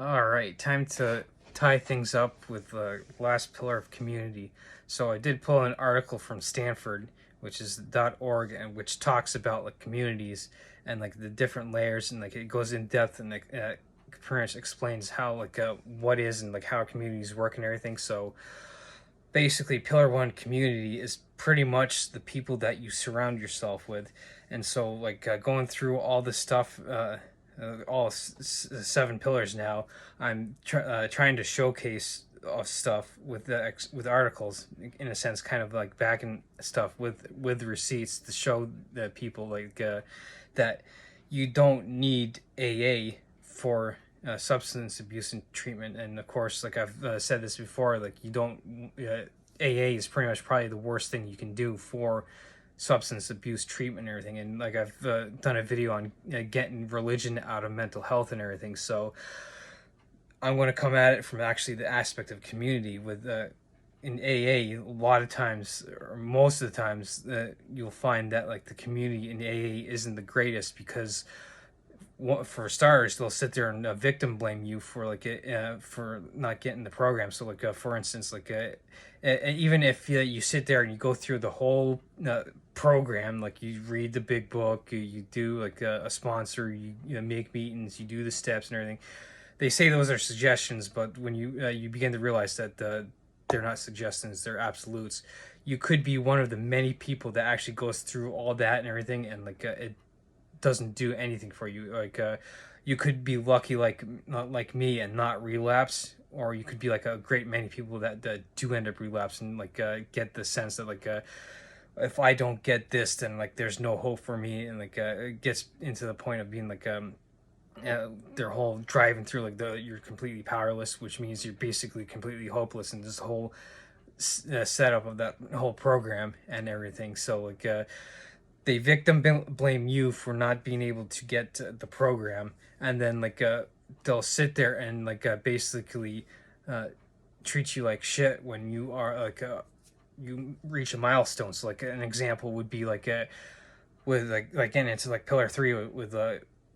All right, time to tie things up with the last pillar of community. So I did pull an article from Stanford, which is .org, and which talks about like communities and like the different layers, and like it goes in depth and like pretty much explains how like what is and like how communities work and everything. So basically, pillar one community is pretty much the people that you surround yourself with, and so like going through all the stuff. Seven pillars now. I'm trying to showcase stuff with with articles in a sense, kind of like backing stuff with receipts to show the people like that you don't need AA for substance abuse and treatment. And of course, like I've said this before, like you don't. AA is pretty much probably the worst thing you can do for substance abuse treatment and everything. And like I've done a video on getting religion out of mental health and everything. So I'm going to come at it from actually the aspect of community with in AA. A lot of times, or most of the times, you'll find that like the community in AA isn't the greatest because for starters, they'll sit there and victim blame you for like for not getting the program. So like for instance, like even if you sit there and you go through the whole program, like you read the big book, you do like a sponsor, you make meetings, you do the steps and everything. They say those are suggestions, but when you begin to realize that they're not suggestions, they're absolutes. You could be one of the many people that actually goes through all that and everything, and like it doesn't do anything for you. Like you could be lucky like not like me and not relapse, or you could be like a great many people that do end up relapsing, like get the sense that like if I don't get this, then like there's no hope for me, and like it gets into the point of being like their whole driving through like you're completely powerless, which means you're basically completely hopeless in this whole setup of that whole program and everything. So like they victim blame you for not being able to get the program, and then like they'll sit there and like basically uh, treat you like shit when you are like you reach a milestone. So like an example would be like with like and it's like pillar three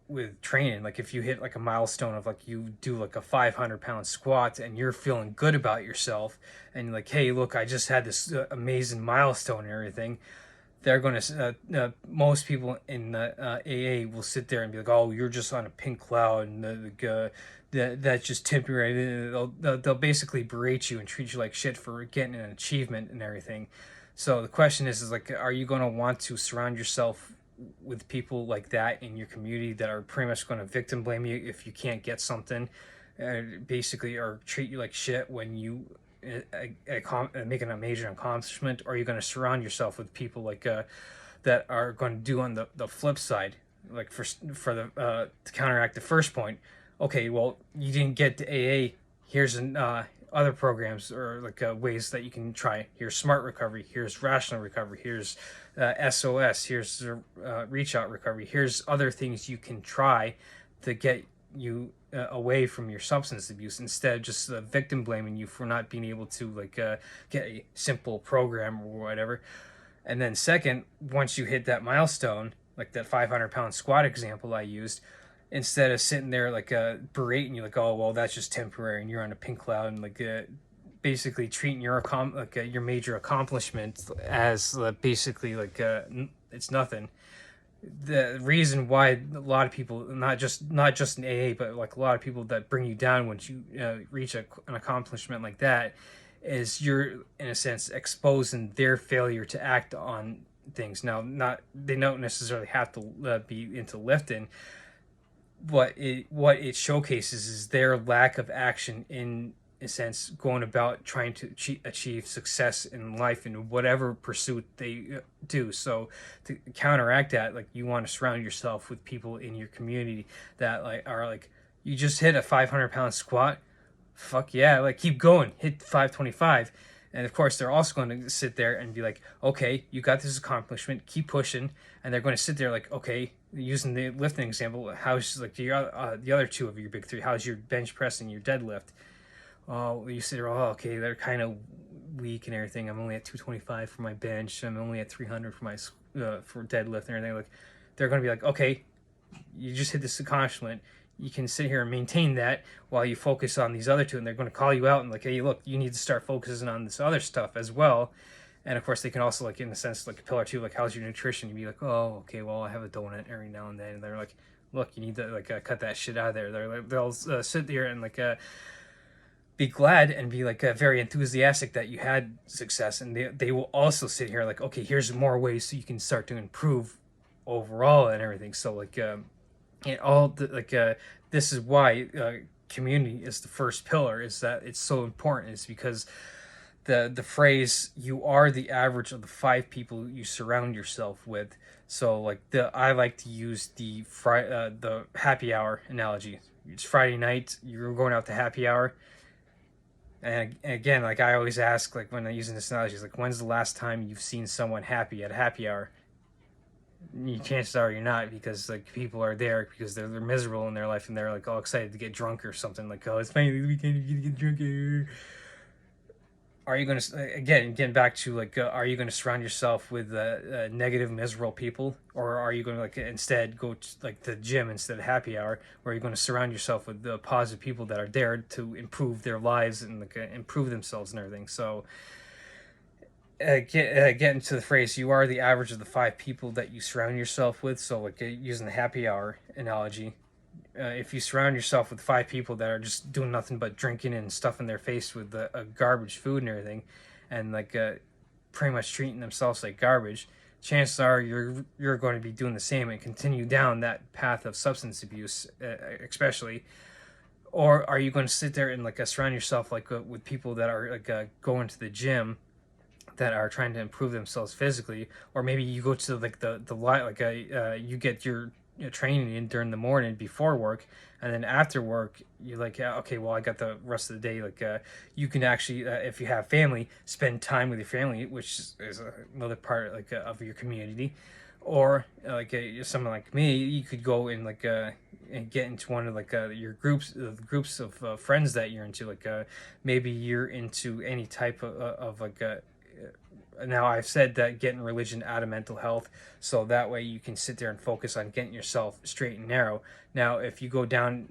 with training. Like if you hit like a milestone of like you do like a 500-pound squat and you're feeling good about yourself, and like, hey, look, I just had this amazing milestone and everything. They're going to most people in the AA will sit there and be like, oh, you're just on a pink cloud, and that's just temporary. They'll basically berate you and treat you like shit for getting an achievement and everything. So the question is like, are you going to want to surround yourself with people like that in your community that are pretty much going to victim blame you if you can't get something, basically, or treat you like shit when you making a major accomplishment? Or are you going to surround yourself with people like that are going to do on the flip side, like for the to counteract the first point? Okay, well, you didn't get to AA. Here's an other programs or like ways that you can try. Here's smart recovery. Here's rational recovery. Here's SOS. Here's reach out recovery. Here's other things you can try to get you away from your substance abuse, instead of just victim blaming you for not being able to like get a simple program or whatever. And then second, once you hit that milestone, like that 500-pound squat example I used, instead of sitting there like berating you like, oh well, that's just temporary and you're on a pink cloud, and like basically treating your major accomplishment as basically like it's nothing. The reason why a lot of people, not just in AA, but like a lot of people that bring you down once you reach an accomplishment like that, is you're in a sense exposing their failure to act on things. Now, not they don't necessarily have to be into lifting, but what it showcases is their lack of action in a sense, going about trying to achieve success in life in whatever pursuit they do. So to counteract that, like you want to surround yourself with people in your community that like are like, you just hit a 500-pound squat, fuck yeah, like keep going, hit 525. And of course, they're also going to sit there and be like, okay, you got this accomplishment, keep pushing. And they're going to sit there like, okay, using the lifting example, how's like the other two of your big three? How's your bench press and your deadlift? Oh, you sit there, oh, okay, they're kind of weak and everything. I'm only at 225 for my bench. I'm only at 300 for my for deadlift and everything. Like, they're going to be like, okay, you just hit this accomplishment. you can sit here and maintain that while you focus on these other two, and they're going to call you out and like, hey, look, you need to start focusing on this other stuff as well. And of course, they can also, like, in a sense, like a pillar two, like, how's your nutrition? You'd be like, oh, okay, well, I have a donut every now and then. And they're like, look, you need to like cut that shit out of there. They'll sit there and like be glad and be like very enthusiastic that you had success, and they will also sit here like, okay, here's more ways so you can start to improve overall and everything. So like it all like this is why community is the first pillar, is that it's so important, is because the phrase "you are the average of the 5 people you surround yourself with." So like I like to use the happy hour analogy. It's Friday night, you're going out to happy hour, and again, like I always ask, like when I'm using this analogy, it's like, when's the last time you've seen someone happy at a happy hour? Chances are you're not, because like people are there because they're miserable in their life and they're like all excited to get drunk or something, like, oh, it's finally the weekend, you're gonna get drunk. Are you going to, again, getting back to like, are you going to surround yourself with negative, miserable people, or are you going to like instead go to like the gym instead of happy hour, or are you going to surround yourself with the positive people that are there to improve their lives and like improve themselves and everything? So getting to the phrase, you are the average of the 5 people that you surround yourself with. So like using the happy hour analogy, if you surround yourself with 5 people that are just doing nothing but drinking and stuffing their face with garbage food and everything, and like pretty much treating themselves like garbage, chances are you're going to be doing the same and continue down that path of substance abuse, especially. Or are you going to sit there and like surround yourself like with people that are like going to the gym, that are trying to improve themselves physically, or maybe you go to like the like you get your training in during the morning before work, and then after work you're like, yeah, okay, well, I got the rest of the day. Like you can actually, if you have family, spend time with your family, which is another part like of your community. Or like someone like me, you could go and like and get into one of like your groups of friends that you're into. Like maybe you're into any type of like now I've said that getting religion out of mental health, so that way you can sit there and focus on getting yourself straight and narrow. Now if you go down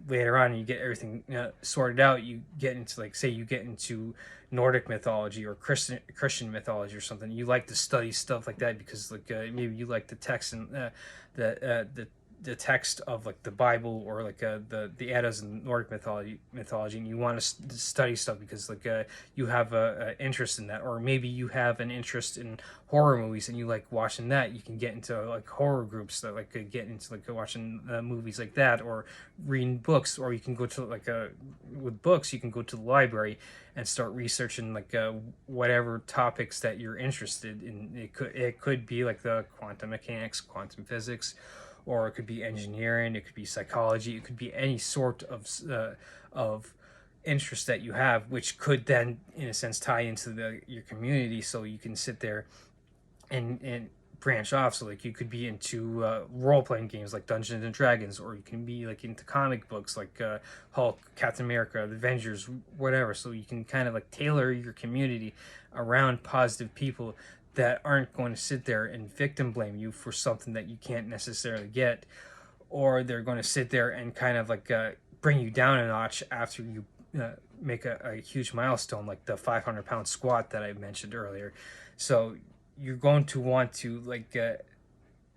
later on and you get everything sorted out, you get into like, say you get into Nordic mythology or Christian mythology or something. You like to study stuff like that because like maybe you like the text and the text of like the Bible, or like the Eddas and Nordic mythology, and you want to study stuff because like you have a interest in that. Or maybe you have an interest in horror movies and you like watching that. You can get into like horror groups that like get into like watching movies like that, or reading books. Or you can go to like with books, you can go to the library and start researching like whatever topics that you're interested in. It could be like the quantum mechanics, quantum physics, or it could be engineering, it could be psychology, it could be any sort of interest that you have, which could then, in a sense, tie into your community. So you can sit there and branch off. So like you could be into role-playing games like Dungeons and Dragons, or you can be like into comic books like Hulk, Captain America, the Avengers, whatever. So you can kind of like tailor your community around positive people that aren't going to sit there and victim blame you for something that you can't necessarily get, or they're going to sit there and kind of like bring you down a notch after you make a huge milestone like the 500-pound squat that I mentioned earlier. So you're going to want to like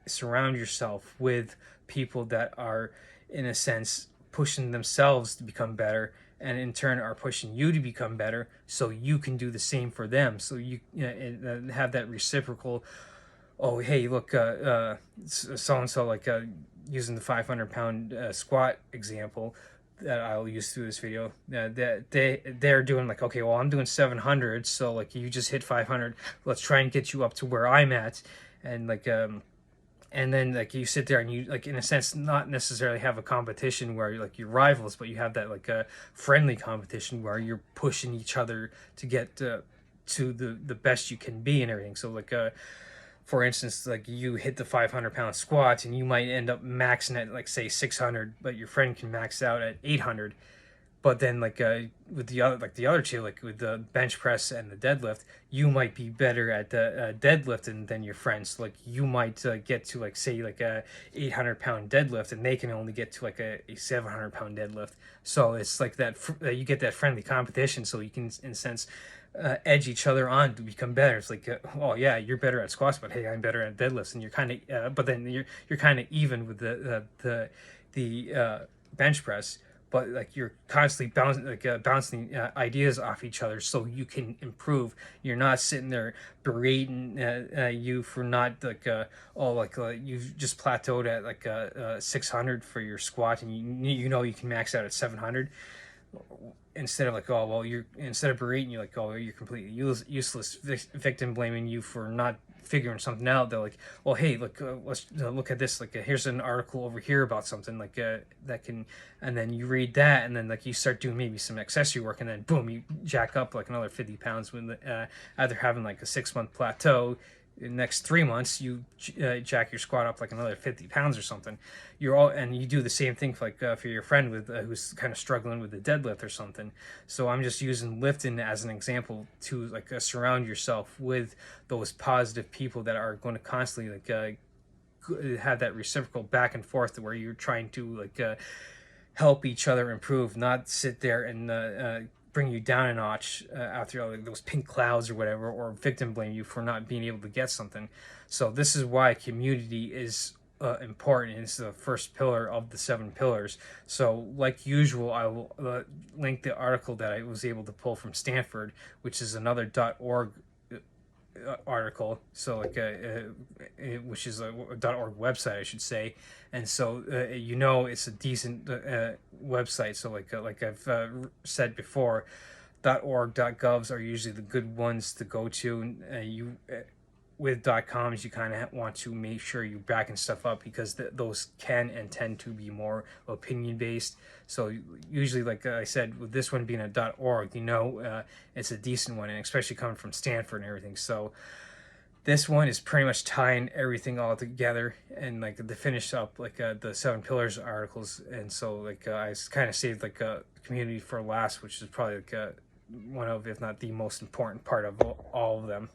surround yourself with people that are, in a sense, pushing themselves to become better, and in turn are pushing you to become better, so you can do the same for them. So you have that reciprocal, oh, hey, look, so and so, like using the 500-pound squat example that I'll use through this video, that they're doing like, okay, well, I'm doing 700, so like you just hit 500, let's try and get you up to where I'm at. And like and then like you sit there and you like, in a sense, not necessarily have a competition where like you're rivals, but you have that like a friendly competition where you're pushing each other to get to the best you can be and everything. So like for instance, like you hit the 500-pound squats and you might end up maxing at like say 600, but your friend can max out at 800. But then with the other two, like with the bench press and the deadlift, you might be better at the deadlifting than your friends. Like you might get to like say like a 800 pound deadlift, and they can only get to like a 700 pound deadlift. So it's like that you get that friendly competition, so you can in a sense edge each other on to become better. It's like, oh yeah, you're better at squats, but hey, I'm better at deadlifts, and you're kind of, but then you're kind of even with the bench press, but like you're constantly bouncing ideas off each other, so you can improve. You're not sitting there berating you for not you've just plateaued at 600 for your squat, and you know you can max out at 700. Instead of like, oh well, you're instead of berating you like, oh you're completely useless, victim blaming you for not figuring something out. They're like, well hey, look, let's look at this, like here's an article over here about something like that can, and then you read that, and then like you start doing maybe some accessory work, and then boom, you jack up like another 50 pounds when either having like a 6 month plateau. In the next 3 months you jack your squat up like another 50 pounds or something. You're all, and you do the same thing for for your friend with who's kind of struggling with the deadlift or something. So I'm just using lifting as an example to surround yourself with those positive people that are going to constantly have that reciprocal back and forth, where you're trying to help each other improve, not sit there and bring you down a notch after those pink clouds or whatever, or victim blame you for not being able to get something. So this is why community is important. It's the first pillar of the 7 pillars. So like usual, I will link the article that I was able to pull from Stanford, which is another .org article, so which is a .org website, I should say. And so it's a decent website. So like I've said before, .org, .govs are usually the good ones to go to. And with .coms, you kind of want to make sure you're backing stuff up, because those can and tend to be more opinion based. So usually, like I said, with this one being a .org, it's a decent one, and especially coming from Stanford and everything. So this one is pretty much tying everything all together, and like to finish up the 7 pillars articles. And so I kind of saved a community for last, which is probably one of, if not the most important part of all of them.